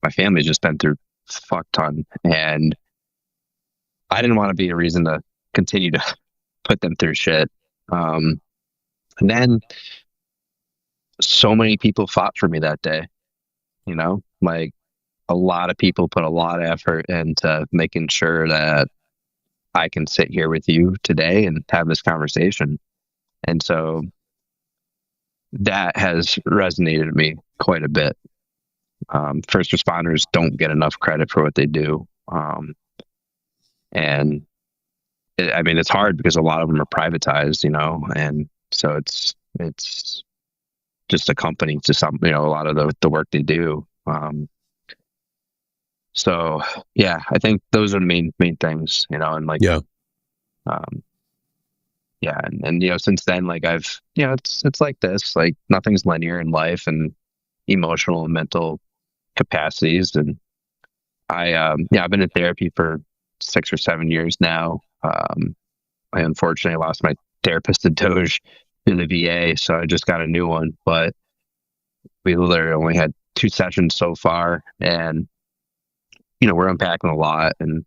my family's just been through a fuck ton. And I didn't want to be a reason to continue to put them through shit. And then so many people fought for me that day, like, a lot of people put a lot of effort into making sure that I can sit here with you today and have this conversation. And so that has resonated with me quite a bit. First responders don't get enough credit for what they do. And it's hard because a lot of them are privatized, and so it's just accompanying to some, a lot of the work they do. So yeah, I think those are the main things, and like, Yeah. Yeah. And since then, like, I've, it's like this, like, nothing's linear in life and emotional and mental capacities. And I've been in therapy for 6 or 7 years now. I unfortunately lost my therapist to Doge through the VA, so I just got a new one, but we literally only had 2 sessions so far, and we're unpacking a lot. And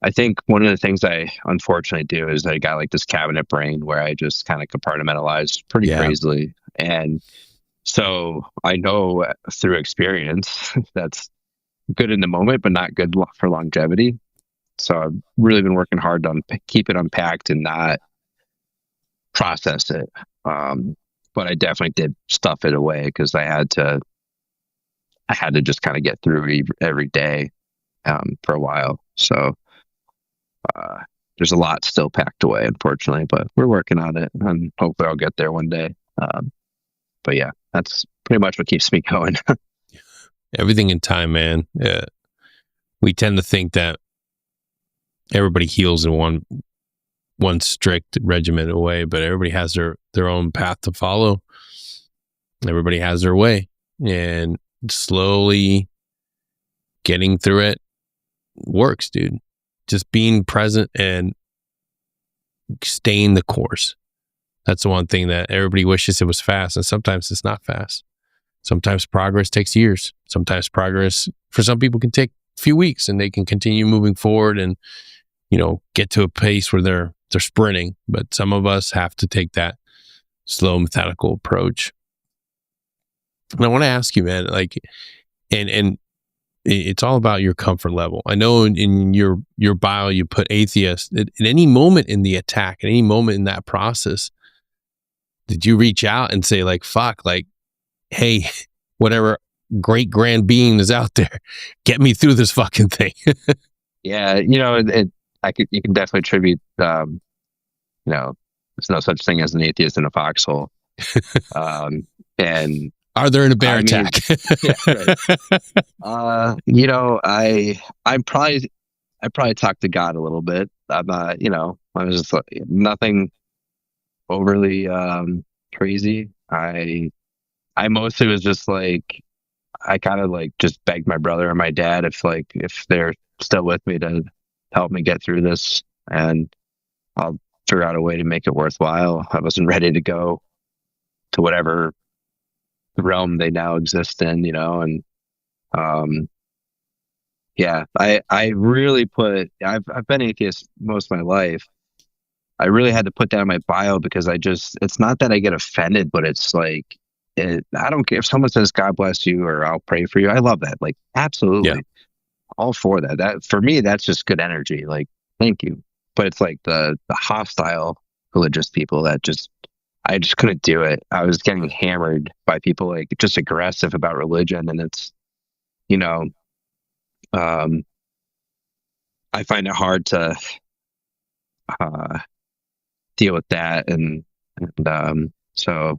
I think one of the things I unfortunately do is I got like this cabinet brain where I just kind of compartmentalize pretty crazily. And so I know through experience that's good in the moment, but not good for longevity. So I've really been working hard to keep it unpacked and not process it. But I definitely did stuff it away because I had to just kind of get through every day for a while. So there's a lot still packed away, unfortunately, but we're working on it, and hopefully I'll get there one day. But yeah, that's pretty much what keeps me going. Everything in time, man. We tend to think that everybody heals in one strict regimented way, but everybody has their own path to follow. Everybody has their way, and slowly getting through it works, dude. Just being present and staying the course. That's the one thing that everybody wishes it was fast, and sometimes it's not fast. Sometimes progress takes years. Sometimes progress for some people can take a few weeks, and they can continue moving forward and get to a pace where they're sprinting. But some of us have to take that slow, methodical approach. And I want to ask you, man, like, and it's all about your comfort level. I know in your bio you put atheist. At any moment in the attack, at any moment in that process, did you reach out and say like, fuck, like, hey, whatever great grand being is out there, get me through this fucking thing? Yeah, you can definitely attribute, there's no such thing as an atheist in a foxhole. And are there in a bear attack? Yeah, right. I probably talked to God a little bit. I'm I was just nothing overly crazy. I mostly was just like, I kind of like just begged my brother and my dad if they're still with me to help me get through this, and I'll figure out a way to make it worthwhile. I wasn't ready to go to whatever realm they now exist in, and I really I've been atheist most of my life. I really had to put that in my bio because it's not that I get offended, but it's like, I don't care if someone says God bless you or I'll pray for you. I love that. Like, absolutely. Yeah. All for that. That for me, that's just good energy. Like, thank you. But it's like the hostile religious people that I just couldn't do it. I was getting hammered by people like just aggressive about religion, and it's, I find it hard to deal with that, and so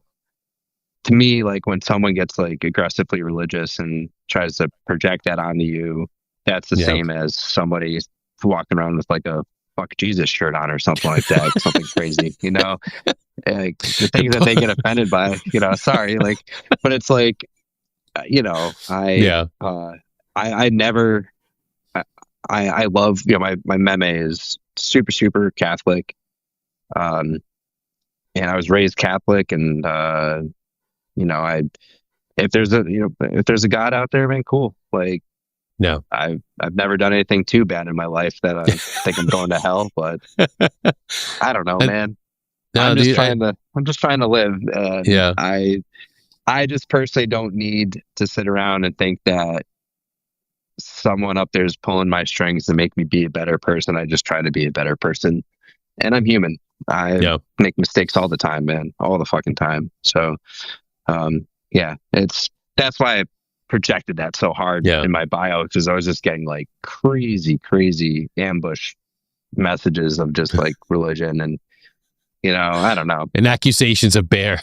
to me, like when someone gets like aggressively religious and tries to project that onto you, that's the same as somebody walking around with like a fuck Jesus shirt on or something like that, something crazy, like the things that they get offended by, sorry, like, but it's like, I never, I love, my meme is super, super Catholic. And I was raised Catholic, and, if there's a God out there, man, cool. Like, no, I've never done anything too bad in my life that I think I'm going to hell, but I don't know, man. No, I'm just trying to live. Yeah. I just personally don't need to sit around and think that someone up there is pulling my strings to make me be a better person. I just try to be a better person, and I'm human. I make mistakes all the time, man, all the fucking time. So, that's why I projected that so hard in my bio, because I was just getting like crazy ambush messages of just like religion and, I don't know. And accusations of bear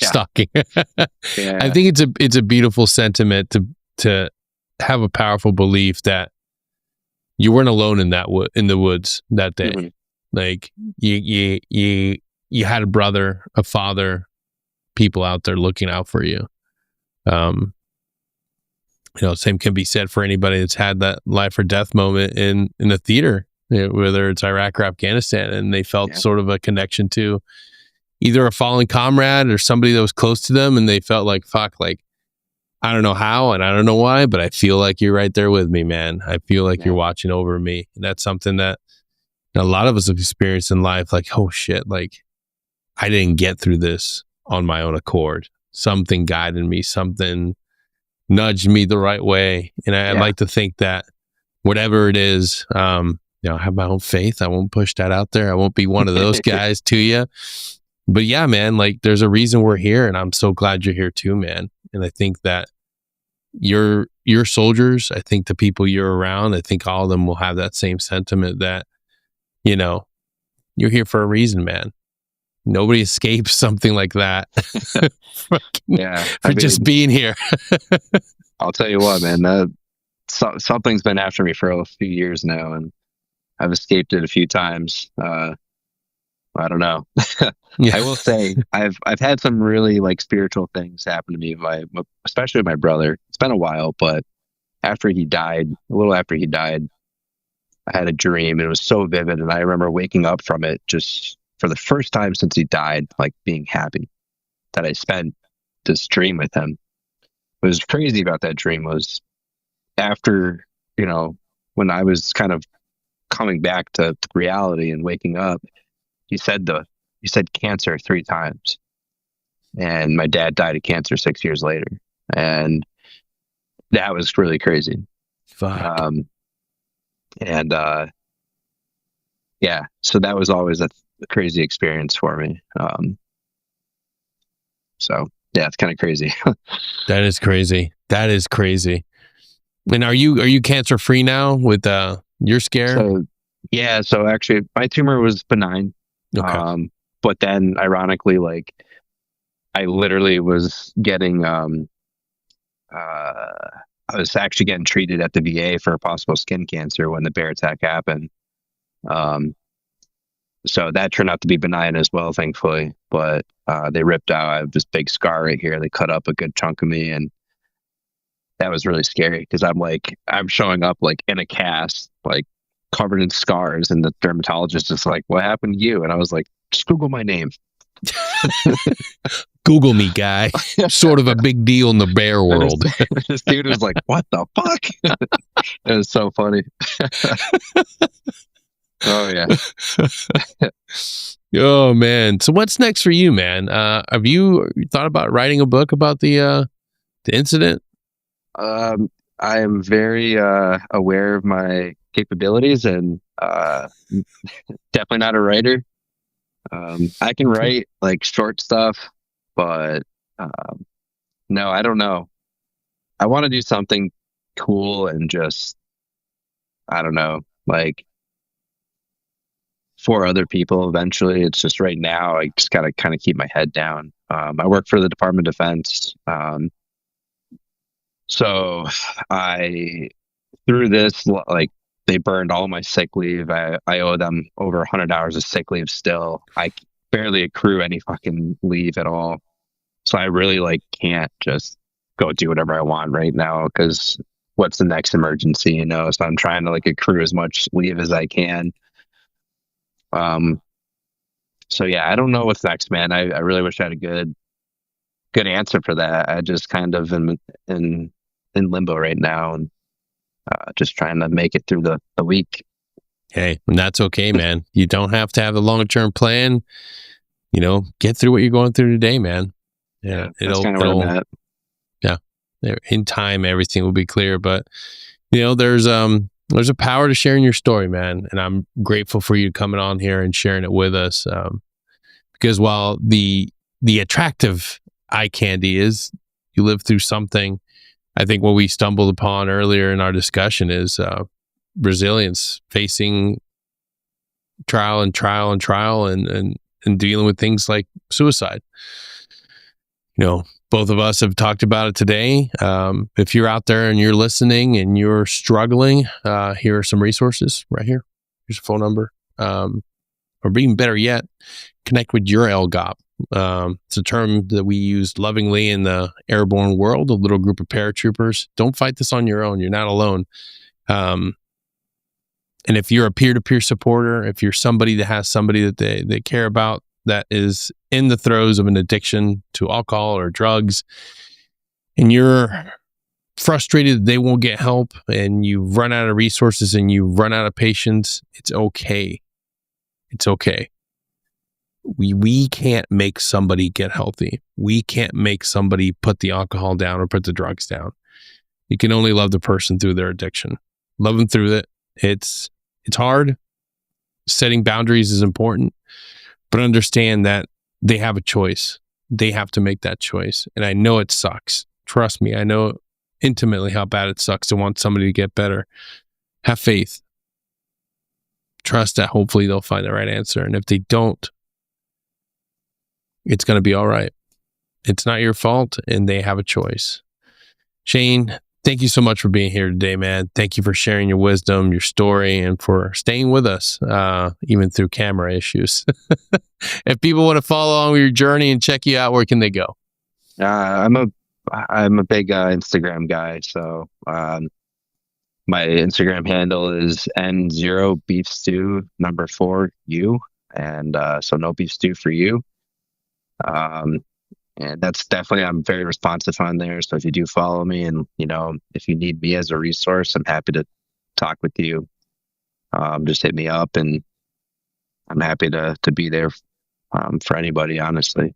stalking. I think it's a beautiful sentiment to have a powerful belief that you weren't alone in the woods that day. Mm-hmm. Like you had a brother, a father, people out there looking out for you. Same can be said for anybody that's had that life or death moment in the theater, whether it's Iraq or Afghanistan, and they felt sort of a connection to either a fallen comrade or somebody that was close to them, and they felt like, fuck, like, I don't know how and I don't know why, but I feel like you're right there with me, man. I feel like you're watching over me. And that's something that a lot of us have experienced in life. Like, oh shit, like I didn't get through this on my own accord. Something guided me, something nudged me the right way. And I'd like to think that whatever it is, I have my own faith. I won't push that out there. I won't be one of those guys to you. But yeah, man, like there's a reason we're here, and I'm so glad you're here too, man. And I think that your soldiers, I think the people you're around, I think all of them will have that same sentiment that, you're here for a reason, man. Nobody escapes something like that. For just being here. I'll tell you what, man, something's been after me for a few years now, and I've escaped it a few times. I don't know. I will say I've had some really like spiritual things happen to me, especially with my brother. It's been a while, but a little after he died, I had a dream, and it was so vivid, and I remember waking up from it just for the first time since he died, like being happy that I spent this dream with him. What was crazy about that dream was after, when I was kind of coming back to reality and waking up, he said cancer 3 times, and my dad died of cancer 6 years later. And that was really crazy. Fuck. And yeah, so that was always a crazy experience for me. So yeah, it's kind of crazy. That is crazy. That is crazy. And are you cancer free now with your scare? So yeah, so actually my tumor was benign. Okay. But then ironically, like I literally was getting I was actually getting treated at the VA for possible skin cancer when the bear attack happened. Um, so that turned out to be benign as well, thankfully. But they ripped out. I have this big scar right here. They cut up a good chunk of me, and that was really scary because I'm showing up like in a cast, like covered in scars, and the dermatologist is like, "What happened to you?" And I was like, "Just Google my name." Google me, guy. Sort of a big deal in the bear world. This dude was like, "What the fuck?" It was so funny. Oh yeah. Oh man. So what's next for you, man? Have you thought about writing a book about the incident? I am very aware of my capabilities and definitely not a writer. I can write like short stuff, but no, I don't know. I want to do something cool and just, I don't know, like for other people eventually. It's just right now, I just got to kind of keep my head down. I work for the Department of Defense. So I, through this, like, they burned all my sick leave. I owe them over 100 hours of sick leave still. I barely accrue any fucking leave at all. So I really like can't just go do whatever I want right now because what's the next emergency, you know? So I'm trying to like accrue as much leave as I can. Um, so yeah, I don't know what's next, man. I really wish I had a good answer for that. I just kind of in limbo right now and just trying to make it through the week. Hey, and that's okay, man. You don't have to have the long-term plan. You know, get through what you're going through today, man. Yeah, That's kind of where I'm at. Yeah, in time, everything will be clear. But you know, there's a power to sharing your story, man. And I'm grateful for you coming on here and sharing it with us. Because while the attractive eye candy is you live through something, I think what we stumbled upon earlier in our discussion is resilience, facing trial and dealing with things like suicide. You know, both of us have talked about it today. If you're out there and you're listening and you're struggling, here are some resources right here. Here's a phone number. Or even better yet, connect with your LGOP. It's a term that we use lovingly in the airborne world, a little group of paratroopers. Don't fight this on your own. You're not alone. And if you're a peer-to-peer supporter, if you're somebody that has somebody that they care about that is in the throes of an addiction to alcohol or drugs, and you're frustrated that they won't get help and you've run out of resources and you've run out of patience, it's okay. It's okay. We can't make somebody get healthy. We can't make somebody put the alcohol down or put the drugs down. You can only love the person through their addiction. Love them through it. It's hard. Setting boundaries is important, but understand that they have a choice. They have to make that choice. And I know it sucks. Trust me, I know intimately how bad it sucks to want somebody to get better. Have faith. Trust that hopefully they'll find the right answer. And if they don't, it's going to be all right. It's not your fault and they have a choice. Shayne, thank you so much for being here today, man. Thank you for sharing your wisdom, your story, and for staying with us, even through camera issues. If people want to follow along with your journey and check you out, where can they go? I'm a big Instagram guy, so my Instagram handle is N0 beef stew number 4U, and so no beef stew for you. And that's definitely, I'm very responsive on there. So if you do follow me and, you know, if you need me as a resource, I'm happy to talk with you. Just hit me up and I'm happy to be there for anybody, honestly.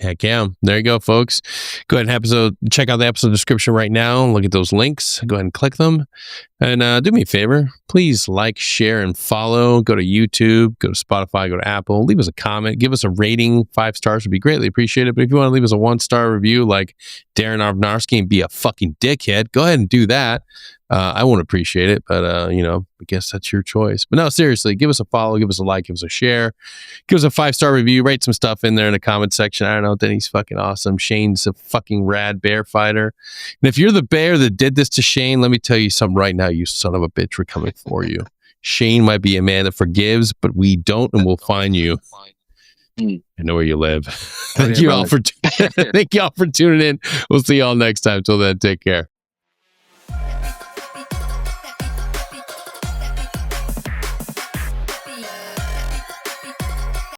Heck yeah. There you go, folks. Go ahead and check out the episode description right now. Look at those links. Go ahead and click them. And do me a favor. Please like, share, and follow. Go to YouTube, go to Spotify, go to Apple. Leave us a comment. Give us a rating. 5 stars would be greatly appreciated. But if you want to leave us a 1-star review like Darren Arvnarski and be a fucking dickhead, go ahead and do that. I won't appreciate it, but, I guess that's your choice. But no, seriously, give us a follow, give us a like, give us a share, give us a 5-star review, write some stuff in there in the comment section. I don't know, Denny's fucking awesome. Shayne's a fucking rad bear fighter. And if you're the bear that did this to Shayne, let me tell you something right now, you son of a bitch, we're coming for you. Shayne might be a man that forgives, but we don't, and we'll find you. I know where you live. Thank you all for tuning in. We'll see you all next time. Till then, take care.